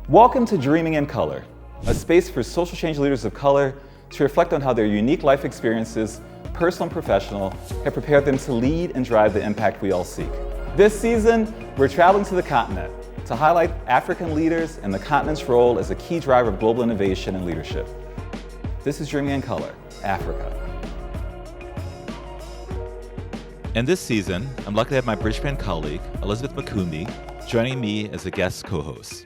Welcome to Dreaming in Color, a space for social change leaders of color to reflect on how their unique life experiences, personal and professional, have prepared them to lead and drive the impact we all seek. This season, we're traveling to the continent to highlight African leaders and the continent's role as a key driver of global innovation and leadership. This is Dreaming in Color, Africa. And this season, I'm lucky to have my Brisbane colleague, Elisabeth Makumbi, joining me as a guest co-host.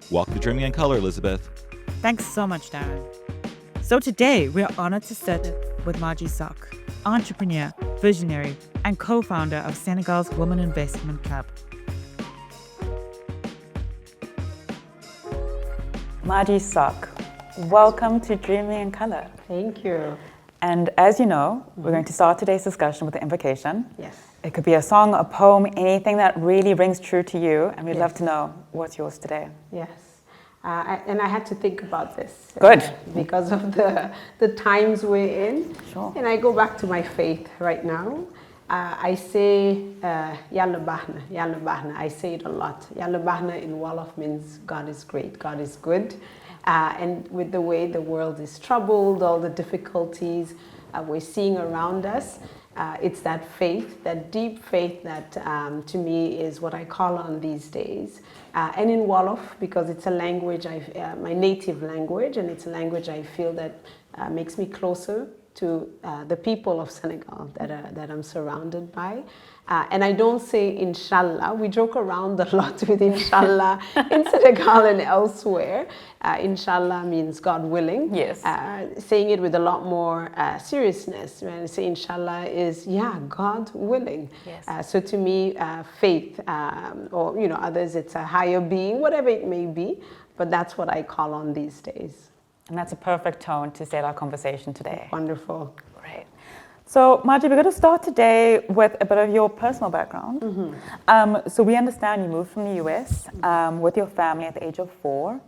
Welcome to Dreaming in Color, Elisabeth. Thanks so much, Darren. So today, we're honored to sit with Madji Sock, entrepreneur, visionary, and co-founder of Senegal's Women Investment Club. Madji Sock, welcome to Dreaming in Color. Thank you. And as you know, we're going to start today's discussion with an invocation. Yes. It could be a song, a poem, anything that really rings true to you, and we'd love to know what's yours today. Yes. And I had to think about this. Good. Because of the times we're in. Sure. And I go back to my faith right now. I say, Yalla Bahna, Yalla Bahna. I say it a lot. Yalla Bahna in Wolof means God is great, God is good. And with the way the world is troubled, all the difficulties we're seeing around us, it's that faith, that deep faith that to me is what I call on these days. And in Wolof, because it's a language, my native language, and it's a language I feel that makes me closer to the people of Senegal that I'm surrounded by. And I don't say inshallah. We joke around a lot with inshallah in Senegal and elsewhere. Inshallah means God willing. Yes. Saying it with a lot more seriousness. When I say inshallah is, God willing. Yes. So to me, faith, or others, it's a higher being, whatever it may be. But that's what I call on these days. And that's a perfect tone to start our conversation today. Wonderful. Great. So, Madji, we're going to start today with a bit of your personal background. Mm-hmm. So we understand you moved from the US with your family at the age of 4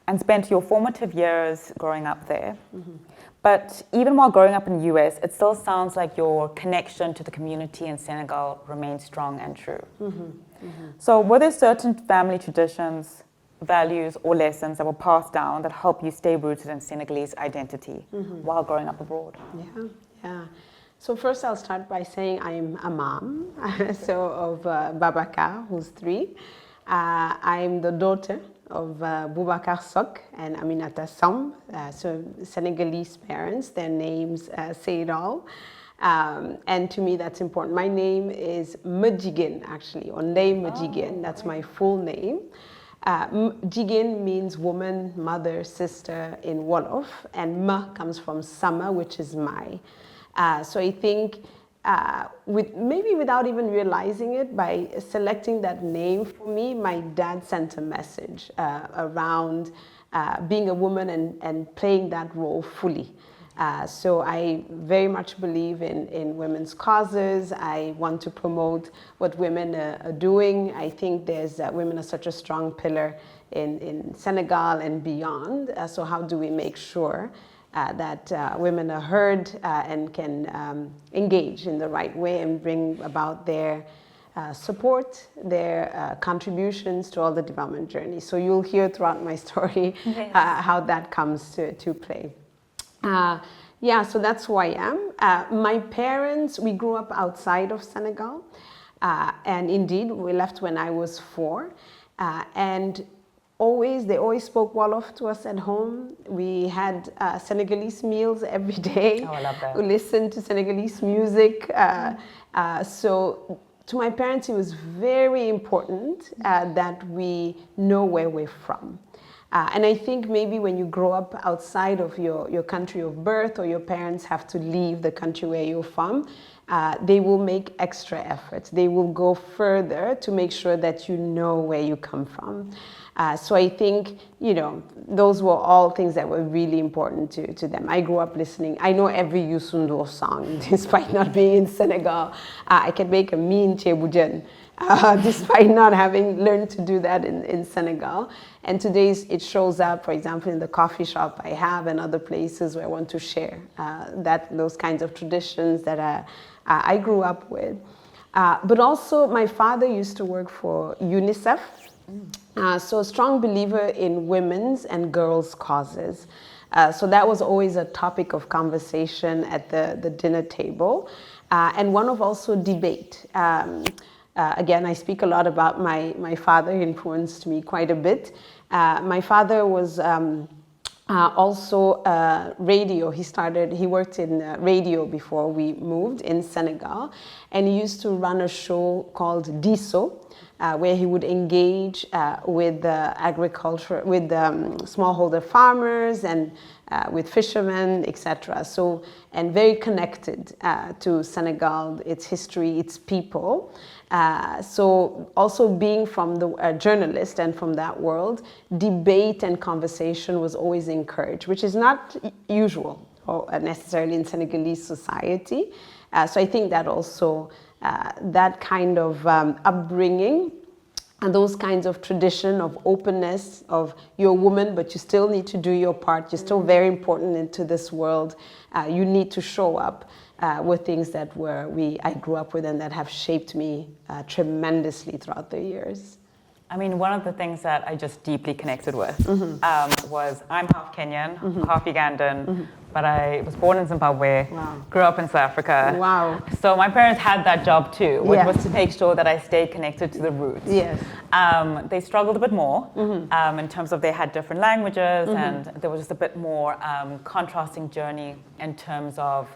and spent your formative years growing up there. Mm-hmm. But even while growing up in the US, it still sounds like your connection to the community in Senegal remains strong and true. Mm-hmm. Mm-hmm. So were there certain family traditions, values, or lessons that were passed down that help you stay rooted in Senegalese identity while growing up abroad? Yeah. So first I'll start by saying I'm a mom, of Babakar, who's 3. I'm the daughter of Boubacar Sock and Aminata Sam, so Senegalese parents. Their names say it all. And to me that's important. My name is Madjigéen, actually, or Ndeye Madjigéen. That's my full name. Jigéen means woman, mother, sister in Wolof, and Ma comes from Sama, which is my. So I think, maybe without even realizing it, by selecting that name for me, my dad sent a message around being a woman and playing that role fully. So I very much believe in women's causes. I want to promote what women are doing. I think women are such a strong pillar in Senegal and beyond. So how do we make sure that women are heard and can engage in the right way and bring about their support, their contributions to all the development journey. So you'll hear throughout my story how that comes to play. So that's who I am. My parents, we grew up outside of Senegal. And indeed, we left when I was 4. And they always spoke Wolof to us at home. We had Senegalese meals every day. Oh, I love that. We listened to Senegalese music. So to my parents, it was very important that we know where we're from. And I think maybe when you grow up outside of your country of birth, or your parents have to leave the country where you're from, they will make extra efforts. They will go further to make sure that you know where you come from. So I think, those were all things that were really important to them. I grew up listening. I know every Youssou N'Dour song, despite not being in Senegal. I can make a mean Ceebu despite not having learned to do that in Senegal. And today it shows up, for example, in the coffee shop I have and other places where I want to share those kinds of traditions that I grew up with. But also my father used to work for UNICEF So a strong believer in women's and girls' causes. So that was always a topic of conversation at the dinner table, and one of also debate. Again, I speak a lot about my father. He influenced me quite a bit. My father was also radio. He worked in radio before we moved in Senegal, and he used to run a show called Diso, where he would engage with agriculture, with smallholder farmers and with fishermen, etc. So, and very connected to Senegal, its history, its people. So also being from the journalist and from that world, debate and conversation was always encouraged, which is not usual or necessarily in Senegalese society. So I think that also that kind of upbringing and those kinds of tradition of openness, of you're a woman, but you still need to do your part. You're still very important into this world. You need to show up. Were things that I grew up with and that have shaped me tremendously throughout the years. I mean, one of the things that I just deeply connected with was I'm half Kenyan, half Ugandan, but I was born in Zimbabwe, grew up in South Africa. Wow. So my parents had that job too, which was to make sure that I stayed connected to the roots. Yes. They struggled a bit more in terms of they had different languages and there was just a bit more contrasting journey in terms of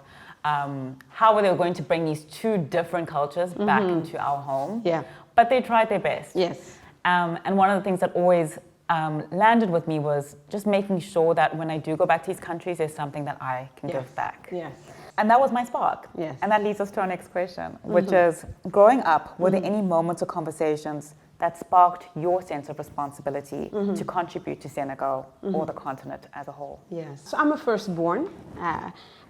how they were going to bring these two different cultures back into our home. Yeah. But they tried their best. Yes. And one of the things that always landed with me was just making sure that when I do go back to these countries, there's something that I can give back. Yes. And that was my spark. Yes. And that leads us to our next question, which is, growing up, were there any moments or conversations that sparked your sense of responsibility to contribute to Senegal or the continent as a whole? Yes. So I'm a firstborn.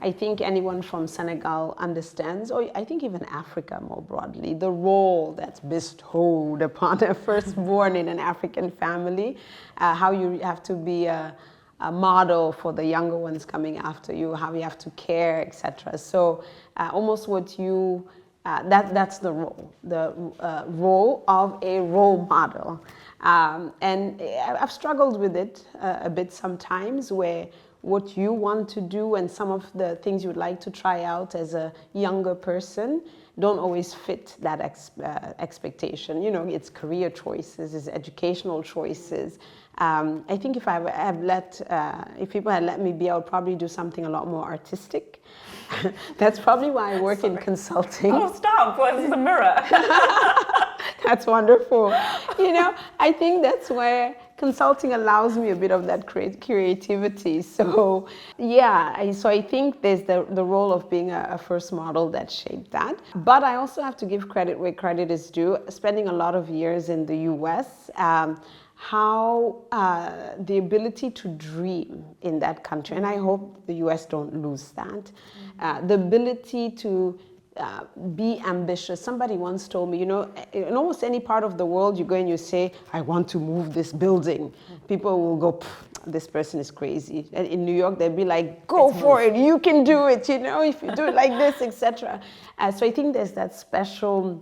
I think anyone from Senegal understands, or I think even Africa more broadly, the role that's bestowed upon a firstborn in an African family, how you have to be a model for the younger ones coming after you, how you have to care, etc. So almost what you, that's the role of a role model. And I've struggled with it a bit sometimes, where what you want to do and some of the things you'd like to try out as a younger person don't always fit that expectation. You know, it's career choices, it's educational choices. I think if if people had let me be, I would probably do something a lot more artistic. That's probably why I work in consulting. Oh, stop! Well, this is a mirror. That's wonderful. You know, I think that's where consulting allows me a bit of that creativity. So yeah, so I think there's the role of being a first model that shaped that. But I also have to give credit where credit is due. Spending a lot of years in the US, how the ability to dream in that country, and I hope the US don't lose that, the ability to be ambitious. Somebody once told me, you know, in almost any part of the world, you go and you say, I want to move this building. People will go, this person is crazy. And in New York, they'll be like, go for it, you can do it, you know, if you do it like this, etc. So I think there's that special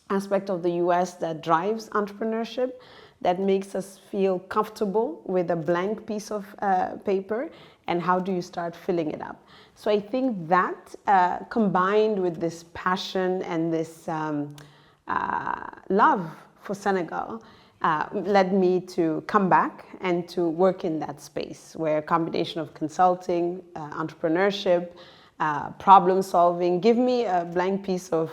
aspect of the US that drives entrepreneurship, that makes us feel comfortable with a blank piece of paper, and how do you start filling it up. So I think that combined with this passion and this love for Senegal led me to come back and to work in that space, where a combination of consulting, entrepreneurship, problem solving, give me a blank piece of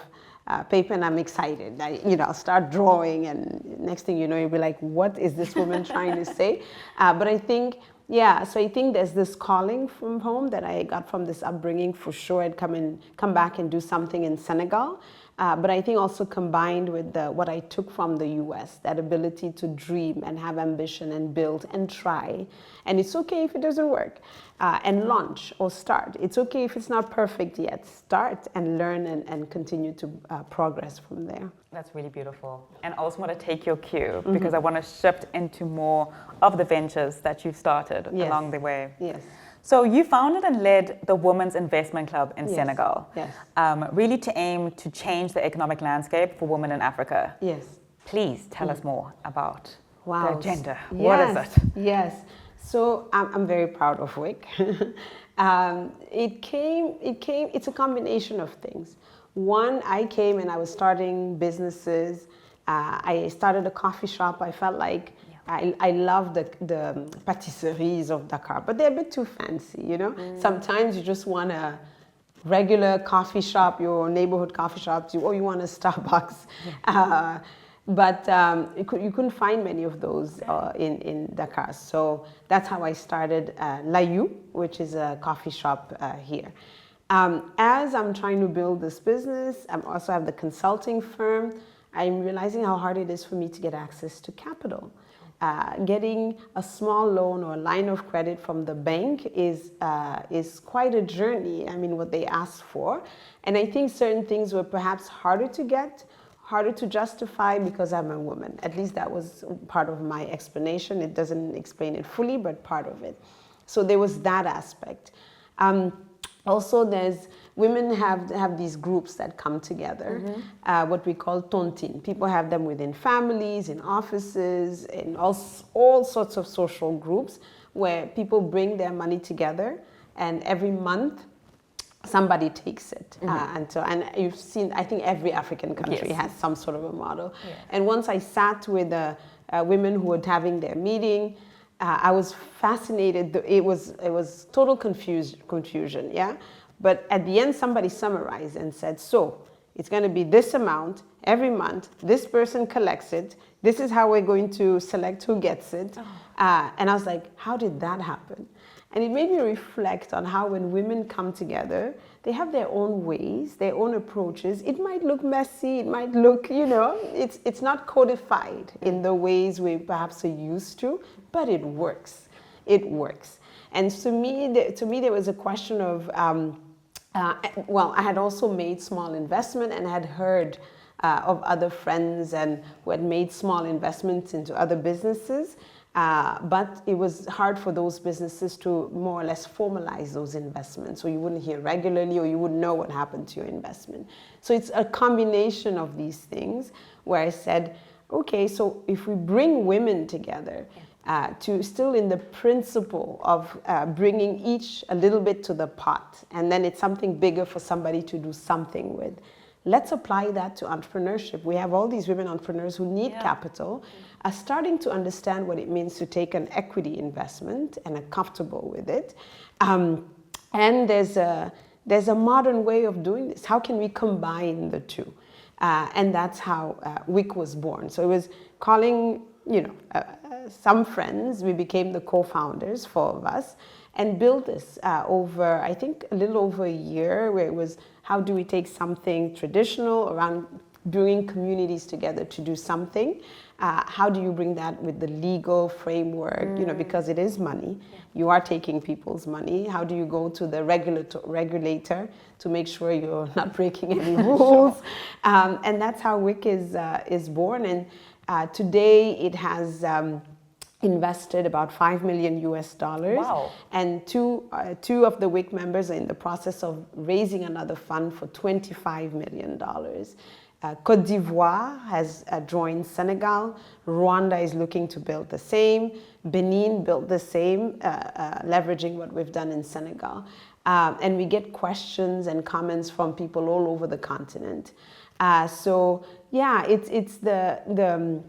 paper and I'm excited. I'll start drawing, and next thing you know, you'll be like, what is this woman trying to say? But I think, so I think there's this calling from home that I got from this upbringing. For sure, I'd come back and do something in Senegal. But I think also combined with what I took from the US, that ability to dream and have ambition and build and try. And it's okay if it doesn't work. And launch or start. It's okay if it's not perfect yet. Start and learn and continue to progress from there. That's really beautiful. And I also want to take your cue, because I want to shift into more of the ventures that you've started along the way. Yes. So you founded and led the Women's Investment Club in Senegal, really to aim to change the economic landscape for women in Africa. Yes. Please tell us more about Wow. the agenda. Yes, What is it? Yes. So I'm very proud of WIC. It's a combination of things. One, I came and I was starting businesses. I started a coffee shop. I felt like I love the patisseries of Dakar, but they're a bit too fancy, you know? Sometimes you just want a regular coffee shop, your neighborhood coffee shop, or you want a Starbucks. But you couldn't find many of those in Dakar. So that's how I started Layu, which is a coffee shop here. As I'm trying to build this business, I also have the consulting firm. I'm realizing how hard it is for me to get access to capital. Getting a small loan or a line of credit from the bank is quite a journey. I mean, what they ask for. And I think certain things were perhaps harder to get, harder to justify because I'm a woman. At least that was part of my explanation. It doesn't explain it fully, but part of it. So there was that aspect. Also, women have these groups that come together, what we call tontines. People have them within families, in offices, in all sorts of social groups where people bring their money together, and every month somebody takes it. And you've seen, I think every African country has some sort of a model. Yeah. And once I sat with women who were having their meeting, I was fascinated. It was total confusion, yeah? But at the end, somebody summarized and said, so it's going to be this amount every month. This person collects it. This is how we're going to select who gets it. And I was like, how did that happen? And it made me reflect on how when women come together, they have their own ways, their own approaches. It might look messy. It might look, you know, it's not codified in the ways we perhaps are used to, but it works. It works. And to me, there was a question of, well, I had also made small investment and had heard of other friends and who had made small investments into other businesses. But it was hard for those businesses to more or less formalize those investments. So you wouldn't hear regularly or you wouldn't know what happened to your investment. So it's a combination of these things where I said, okay, so if we bring women together to still in the principle of bringing each a little bit to the pot, and then it's something bigger for somebody to do something with. Let's apply that to entrepreneurship. We have all these women entrepreneurs who need capital, are starting to understand what it means to take an equity investment and are comfortable with it. And there's a modern way of doing this. How can we combine the two? And that's how WIC was born. So it was calling, you know, some friends. We became the co-founders, 4 of us, and built this over, I think, a little over a year, where it was, how do we take something traditional around bringing communities together to do something? How do you bring that with the legal framework? You know, because it is money. You are taking people's money. How do you go to the regulator to make sure you're not breaking any rules? And that's how WIC is born. And today it has invested about $5 million US. Wow. And two of the WIC members are in the process of raising another fund for $25 million. Côte d'Ivoire has joined Senegal. Rwanda is looking to build the same. Benin built the same, leveraging what we've done in Senegal. And we get questions and comments from people all over the continent. So yeah, it's the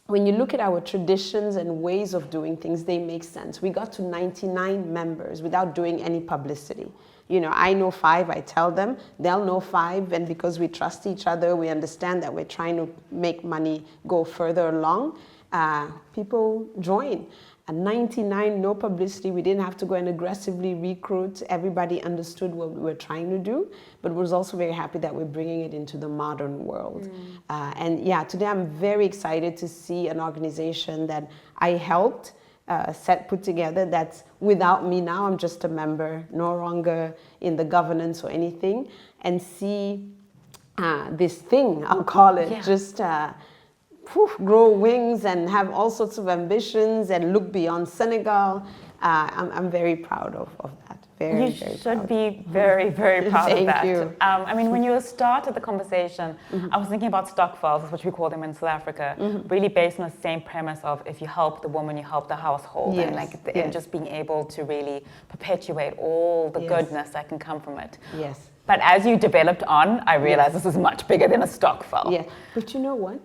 when you look at our traditions and ways of doing things, they make sense. We got to 99 members without doing any publicity. You know, I know 5, I tell them, they'll know 5, and because we trust each other, we understand that we're trying to make money go further along, people join. And 99, no publicity, we didn't have to go and aggressively recruit. Everybody understood what we were trying to do, but was also very happy that we're bringing it into the modern world. And yeah, today I'm very excited to see an organization that I helped put together that's without me now. I'm just a member, no longer in the governance or anything, and see this thing, I'll call it, just grow wings and have all sorts of ambitions and look beyond Senegal. I'm very proud of that. Very, You very should proud. be very, very proud of Thank that. you. I mean, when you started the conversation, I was thinking about stock files, which we call them in South Africa, really based on the same premise of if you help the woman, you help the household, and Yes, and yes. just being able to really perpetuate all the Yes. goodness that can come from it. Yes. But as you developed on, I realized Yes. this is much bigger than a stock file. Yeah, but you know what?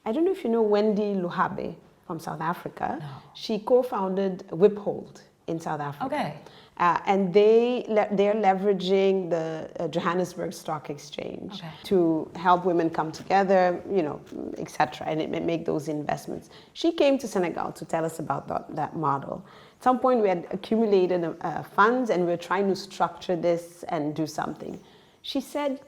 I don't know if you know Wendy Luhabe from South Africa. No. She co-founded Whiphold in South Africa. Okay. And they're leveraging the Johannesburg Stock Exchange Okay. to help women come together, you know, etc., and make those investments. She came to Senegal to tell us about that model. At some point, we had accumulated funds, and we were trying to structure this and do something. She said,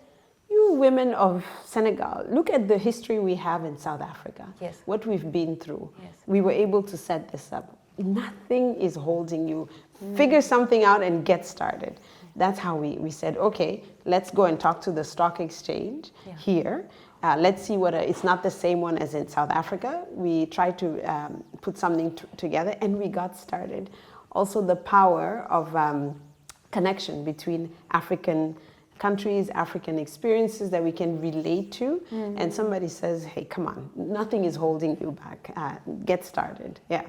"You women of Senegal, look at the history we have in South Africa. Yes. What we've been through. Yes. We were able to set this up. Nothing is holding you. Figure something out and get started." That's how we said, okay, let's go and talk to the stock exchange here. Let's see what it's not the same one as in South Africa. We tried to put something together, and we got started. Also, the power of connection between African countries, African experiences that we can relate to. And somebody says, hey, come on, nothing is holding you back. Get started. Yeah.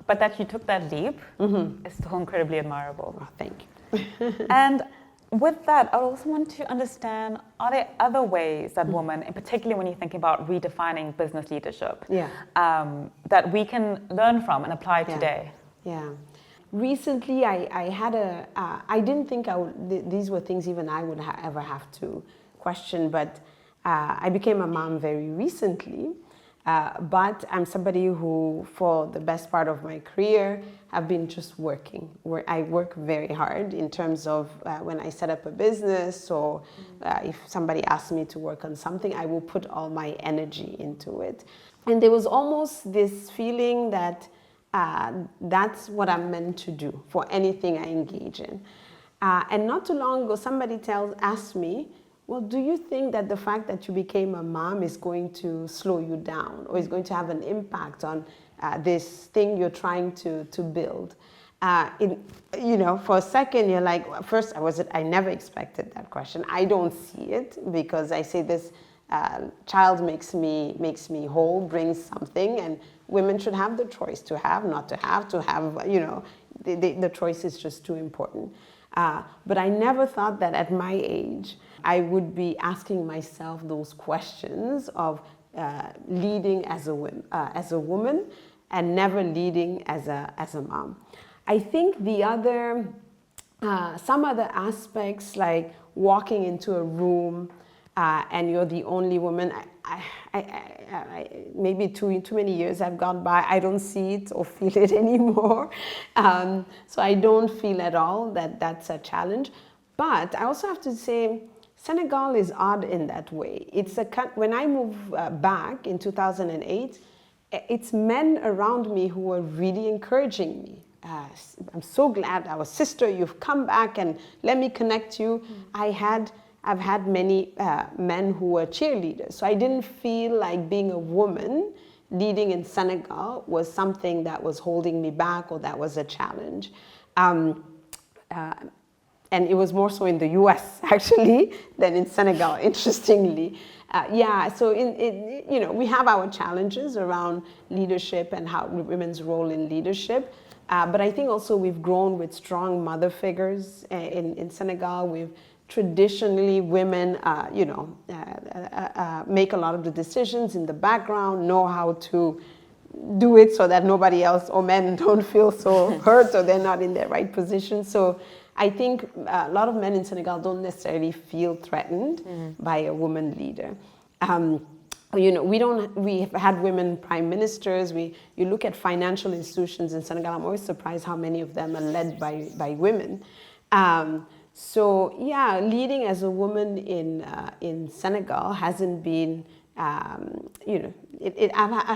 But that you took that leap is still incredibly admirable. Oh, thank you. And with that, I also want to understand, are there other ways that women, and particularly when you're thinking about redefining business leadership, that we can learn from and apply today? Yeah. Recently, I had I didn't think these were things even I would ever have to question, but I became a mom very recently. But I'm somebody who, for the best part of my career, have been just working. I work very hard in terms of when I set up a business, or if somebody asks me to work on something, I will put all my energy into it. And there was almost this feeling that that's what I'm meant to do for anything I engage in. And not too long ago, somebody asked me, well, do you think that the fact that you became a mom is going to slow you down, or is going to have an impact on this thing you're trying to build? For a second, you're like, well, first, I never expected that question. I don't see it, because I say this child makes me whole, brings something, and women should have the choice to have, not to have, the choice is just too important. But I never thought that at my age, I would be asking myself those questions of leading as a woman and never leading as a mom. I think some other aspects, like walking into a room and you're the only woman, maybe too many years have gone by, I don't see it or feel it anymore. So I don't feel at all that that's a challenge. But I also have to say, Senegal is odd in that way. When I moved back in 2008, it's men around me who were really encouraging me. I'm so glad, our sister, you've come back and let me connect you. I've had many men who were cheerleaders. So I didn't feel like being a woman leading in Senegal was something that was holding me back or that was a challenge. And it was more so in the US, actually, than in Senegal, interestingly. So we have our challenges around leadership and how women's role in leadership. But I think also we've grown with strong mother figures in Senegal. Traditionally, women, make a lot of the decisions in the background, know how to do it so that nobody else or men don't feel so hurt or they're not in the right position. So I think a lot of men in Senegal don't necessarily feel threatened by a woman leader. We've had women prime ministers. You look at financial institutions in Senegal, I'm always surprised how many of them are led by women. Leading as a woman in Senegal hasn't been, I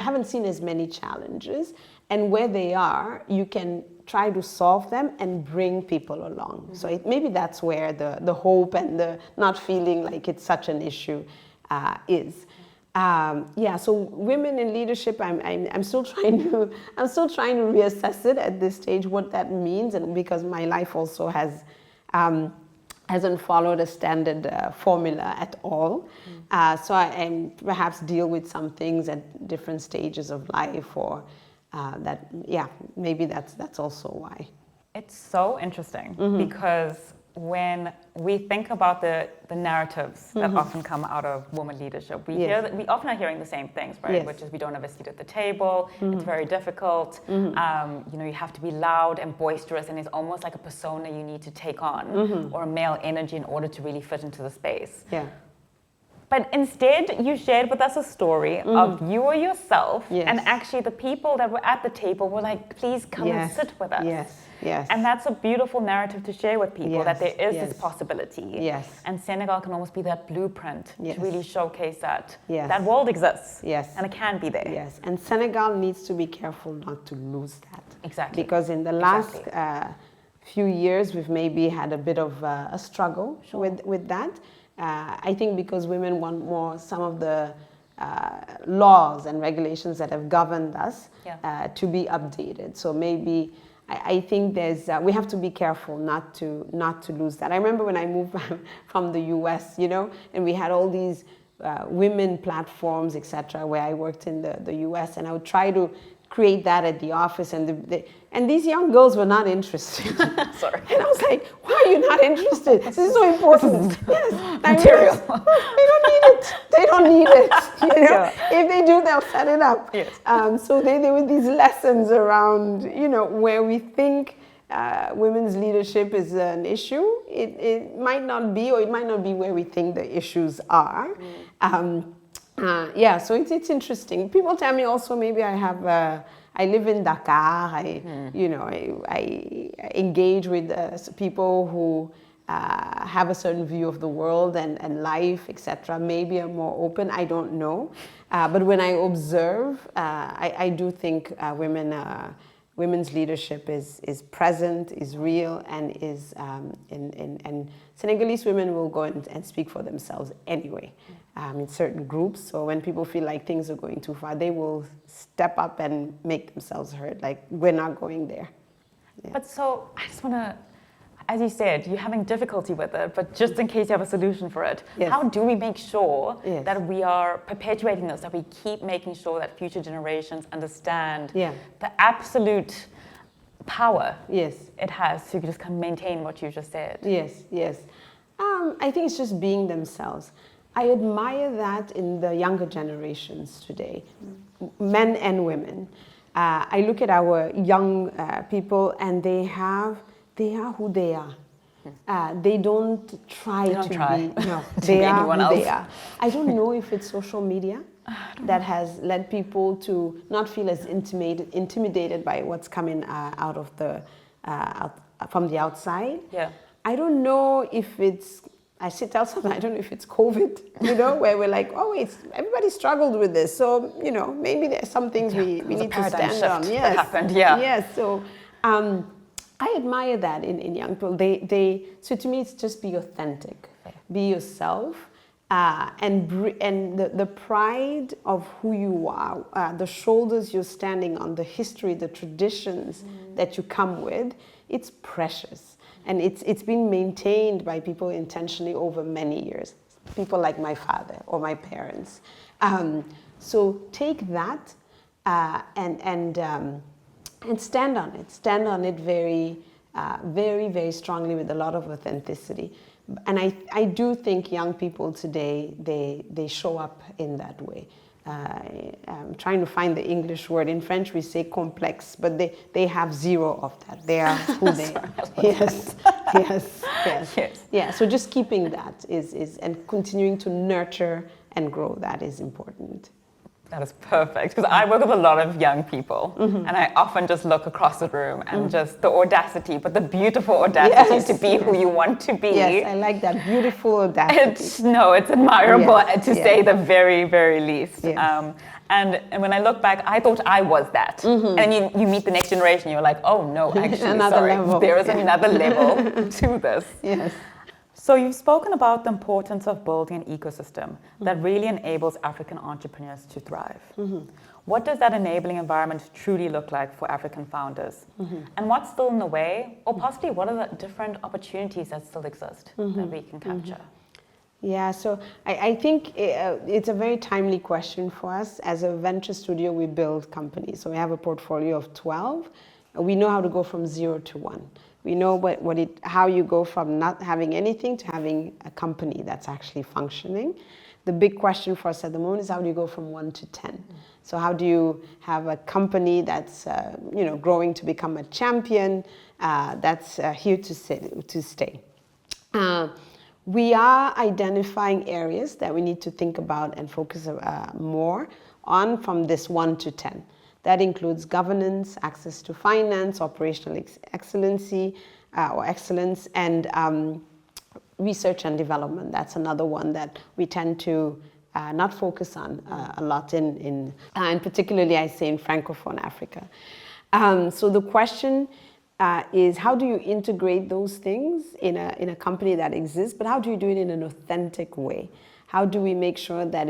haven't seen as many challenges. And where they are, you can try to solve them and bring people along. So maybe that's where the hope and the not feeling like it's such an issue is. Yeah, so women in leadership, I'm still trying to reassess it at this stage, what that means, and because my life also hasn't followed a standard formula at all. So I perhaps deal with some things at different stages of life, or maybe that's also why. It's so interesting because when we think about the narratives that often come out of women leadership, we often are hearing the same things, right? Yes. Which is we don't have a seat at the table, it's very difficult, you have to be loud and boisterous, and it's almost like a persona you need to take on, or a male energy in order to really fit into the space. Yeah. But instead, you shared with us a story of you or yourself, and actually the people that were at the table were like, please come and sit with us. Yes. And that's a beautiful narrative to share with people, that there is this possibility. Yes. And Senegal can almost be that blueprint to really showcase that that world exists. Yes. And it can be there. Yes. And Senegal needs to be careful not to lose that. Exactly. Because in the last few years, we've maybe had a bit of a struggle with that. I think because women want more, some of the laws and regulations that have governed us to be updated. So maybe I think we have to be careful not to lose that. I remember when I moved from the US, and we had all these women platforms, etc., where I worked in the US, and I would try to create that at the office, and these young girls were not interested. Sorry. And I was like, why are you not interested? This is so important. Yes. Material. They don't need it. If they do, they'll set it up. Yes. So there were these lessons around, where we think women's leadership is an issue. It might not be, or it might not be where we think the issues are. So it's interesting. People tell me also maybe I live in Dakar. I engage with people who have a certain view of the world and life, etc. Maybe are more open. I don't know. But when I observe, I do think women's leadership is present, is real, and is and Senegalese women will go and speak for themselves anyway. In certain groups. So when people feel like things are going too far, they will step up and make themselves heard. Like, we're not going there. Yeah. But so I just want to, as you said, you're having difficulty with it, but just in case you have a solution for it, how do we make sure that we are perpetuating this, that we keep making sure that future generations understand the absolute power it has to just kind of maintain what you just said? Yes. I think it's just being themselves. I admire that in the younger generations today, men and women. I look at our young people, and they are who they are. They don't try to be. No, they are who else. They are. I don't know if it's social media that has led people to not feel as intimidated by what's coming out of from the outside. Yeah. I don't know if it's. I tell sometimes, I don't know if it's COVID, where we're like, oh, everybody struggled with this. So, maybe there's some things we need to stand on. Yes. That happened, Yes. So I admire that in young people. So to me, it's just be authentic. Be yourself. And the pride of who you are, the shoulders you're standing on, the history, the traditions that you come with, it's precious. And it's been maintained by people intentionally over many years. People like my father or my parents. So take that and stand on it. Stand on it very, very strongly with a lot of authenticity. And I do think young people today, they show up in that way. I'm trying to find the English word. In French, we say complex, but they have zero of that. They are who they are. Yes. Yeah, so just keeping that is and continuing to nurture and grow, that is important. That is perfect, because I work with a lot of young people, and I often just look across the room and just the audacity, but the beautiful audacity to be who you want to be. Yes, I like that beautiful audacity. It's admirable to say the very, very least. Yes. And when I look back, I thought I was that. And then you meet the next generation, you're like, oh no, actually, Another level. there is another level to this. Yes. So you've spoken about the importance of building an ecosystem that really enables African entrepreneurs to thrive. What does that enabling environment truly look like for African founders? And what's still in the way? Or possibly what are the different opportunities that still exist that we can capture? Yeah, so I think it's a very timely question for us. As a venture studio, we build companies. So we have a portfolio of 12. We know how to go from 0 to 1. We know how you go from not having anything to having a company that's actually functioning. The big question for us at the moment is how do you go from 1 to 10? So how do you have a company that's growing to become a champion that's here to stay? We are identifying areas that we need to think about and focus more on from this 1 to 10. That includes governance, access to finance, operational excellency or excellence, and research and development. That's another one that we tend to not focus on a lot and particularly I say in Francophone Africa. So the question is how do you integrate those things in a company that exists, but how do you do it in an authentic way? How do we make sure that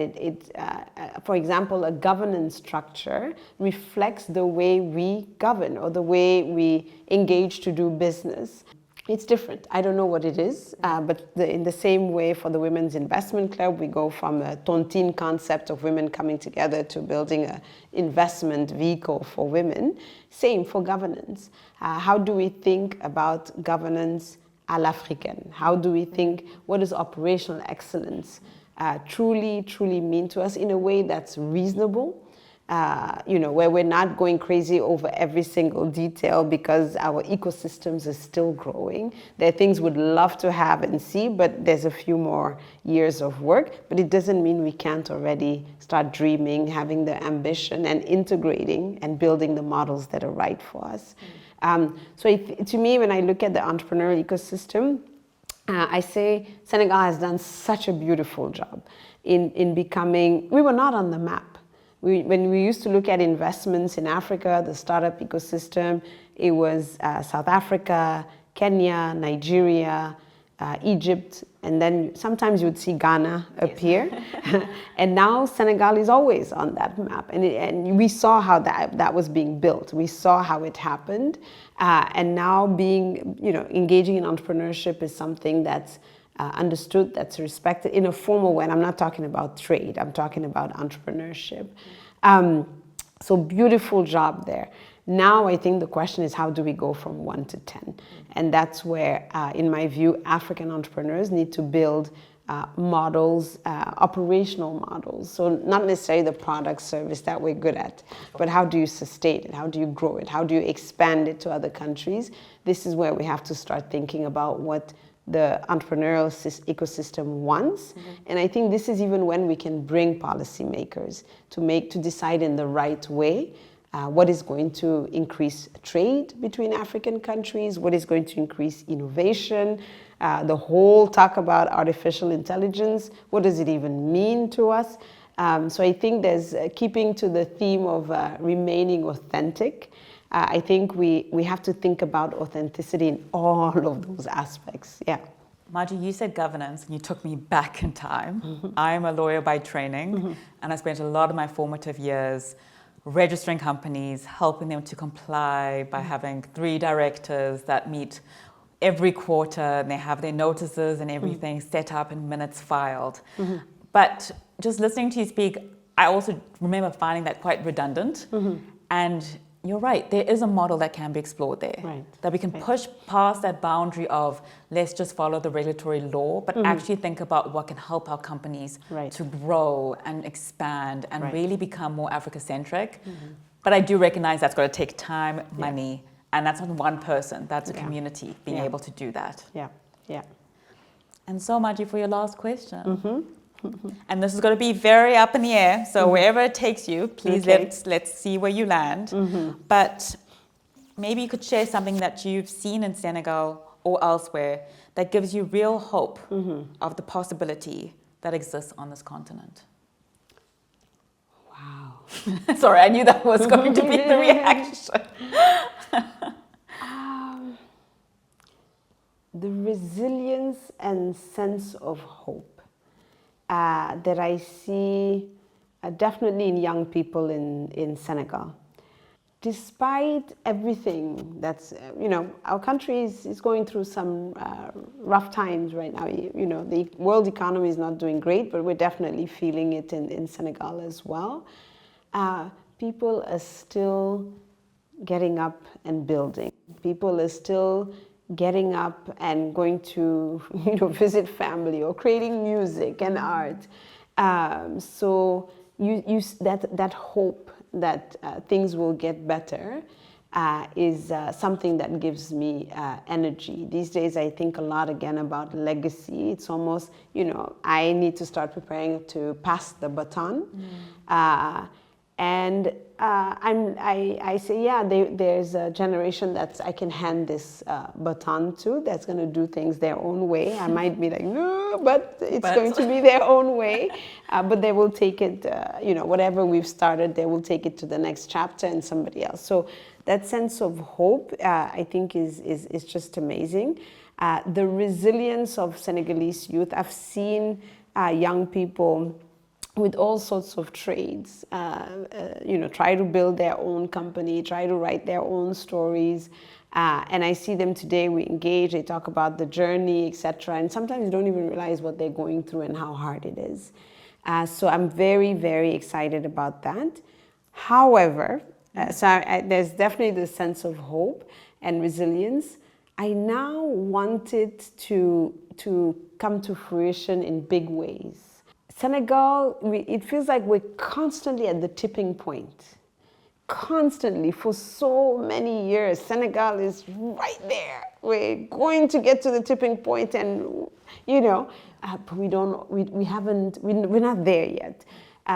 for example, a governance structure reflects the way we govern or the way we engage to do business? It's different. I don't know what it is, but in the same way for the Women's Investment Club, we go from a tontine concept of women coming together to building an investment vehicle for women. Same for governance. How do we think about governance à l'Africaine? How do we think, what does operational excellence truly mean to us in a way that's reasonable? Where we're not going crazy over every single detail because our ecosystems are still growing. There are things we'd love to have and see, but there's a few more years of work. But it doesn't mean we can't already start dreaming, having the ambition and integrating and building the models that are right for us. To me, when I look at the entrepreneurial ecosystem, I say Senegal has done such a beautiful job in becoming, we were not on the map. When we used to look at investments in Africa, the startup ecosystem, it was South Africa, Kenya, Nigeria, Egypt, and then sometimes you would see Ghana appear. And now Senegal is always on that map. And we saw how that was being built. We saw how it happened. And now engaging in entrepreneurship is something that's understood, that's respected in a formal way. And I'm not talking about trade, I'm talking about entrepreneurship. So beautiful job there. Now I think the question is how do we go from 1 to 10? And that's where, in my view, African entrepreneurs need to build models, operational models. So not necessarily the product service that we're good at, but how do you sustain it? How do you grow it? How do you expand it to other countries? This is where we have to start thinking about what the entrepreneurial ecosystem wants. And I think this is even when we can bring policymakers to decide in the right way what is going to increase trade between African countries, what is going to increase innovation, the whole talk about artificial intelligence, what does it even mean to us? So I think there's keeping to the theme of remaining authentic. I think we have to think about authenticity in all of those aspects. Yeah. Madji, you said governance and you took me back in time. I'm a lawyer by training and I spent a lot of my formative years registering companies, helping them to comply by having 3 directors that meet every quarter and they have their notices and everything set up and minutes filed. But just listening to you speak, I also remember finding that quite redundant. And you're right, there is a model that can be explored there. Right. That we can push past that boundary of let's just follow the regulatory law, but actually think about what can help our companies to grow and expand and really become more Africa-centric. But I do recognize that's got to take time, money, and that's not one person, that's a community being able to do that. Yeah. And so, Madji, for your last question. And this is going to be very up in the air, so wherever it takes you, please let's see where you land. But maybe you could share something that you've seen in Senegal or elsewhere that gives you real hope of the possibility that exists on this continent. Wow. Sorry, I knew that was going to be the reaction. the resilience and sense of hope that I see definitely in young people in Senegal. Despite everything that's, our country is going through some rough times right now. The world economy is not doing great, but we're definitely feeling it in Senegal as well. People are still getting up and building. People are still getting up and going to, visit family or creating music and art. So that hope that things will get better is something that gives me energy. These days I think a lot again about legacy. It's almost, I need to start preparing to pass the baton. And I say, there's a generation that I can hand this baton to that's going to do things their own way. I might be like, no, but it's going to be their own way. But they will take it, whatever we've started, they will take it to the next chapter and somebody else. So that sense of hope, I think, is just amazing. The resilience of Senegalese youth. I've seen young people with all sorts of trades, try to build their own company, try to write their own stories. And I see them today, we engage, they talk about the journey, etc. And sometimes you don't even realize what they're going through and how hard it is. So I'm very, very excited about that. However, there's definitely this sense of hope and resilience. I now want it to come to fruition in big ways. Senegal, it feels like we're constantly at the tipping point. Constantly, for so many years, Senegal is right there. We're going to get to the tipping point, and but we're not there yet.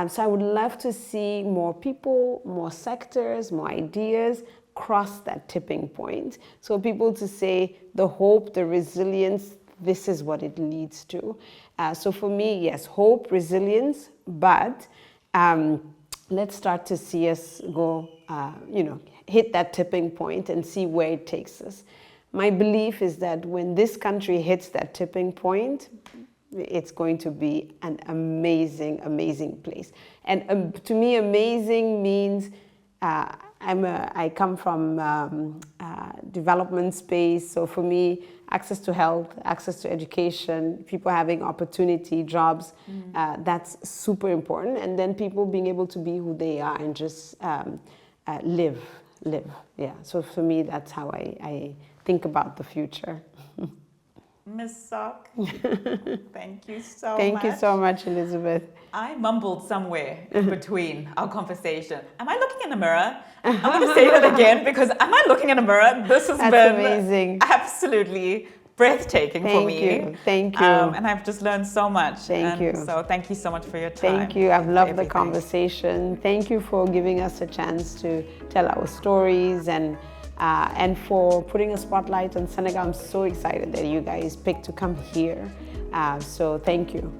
So I would love to see more people, more sectors, more ideas cross that tipping point. So people to say the hope, the resilience, this is what it leads to. So for me, yes, hope, resilience, but let's start to see us go, hit that tipping point and see where it takes us. My belief is that when this country hits that tipping point, it's going to be an amazing, amazing place. And to me, amazing means I come from development space, so for me, access to health, access to education, people having opportunity, jobs, that's super important. And then people being able to be who they are and just live. Yeah, so for me, that's how I think about the future. Ms. Sock, thank you so much. Thank you so much, Elisabeth. I mumbled somewhere in between our conversation. Am I looking in the mirror? I'm going to say that again because am I looking in the mirror? This has been amazing. Absolutely breathtaking for me. Thank you. And I've just learned so much. Thank you. So thank you so much for your time. Thank you. I've loved the conversation. Thank you for giving us a chance to tell our stories and for putting a spotlight on Senegal. I'm so excited that you guys picked to come here. So thank you.